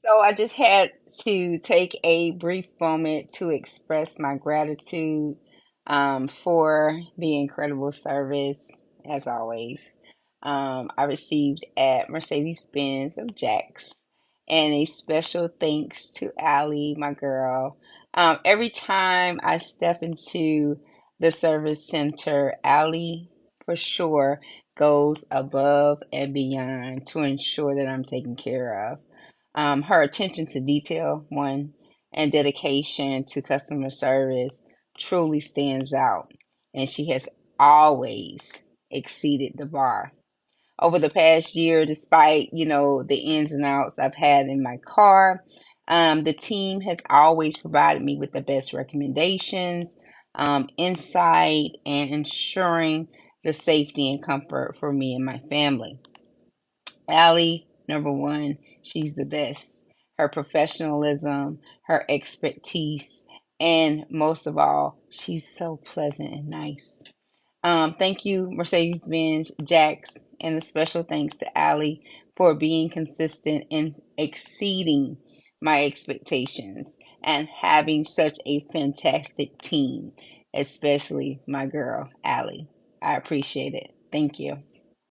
So I just had to take a brief moment to express my gratitude for the incredible service, as always. I received at Mercedes-Benz of Jax, and a special thanks to Allie, my girl. Every time I step into the service center, Allie for sure goes above and beyond to ensure that I'm taken care of. Her attention to detail, one, and dedication to customer service truly stands out, and she has always exceeded the bar. Over the past year, despite the ins and outs I've had in my car, the team has always provided me with the best recommendations, insight, and ensuring the safety and comfort for me and my family. Allie, number one, she's the best. Her professionalism, her expertise, and most of all, she's so pleasant and nice. Thank you, Mercedes-Benz Jax, and a special thanks to Allie for being consistent and exceeding my expectations and having such a fantastic team, especially my girl, Allie. I appreciate it. Thank you.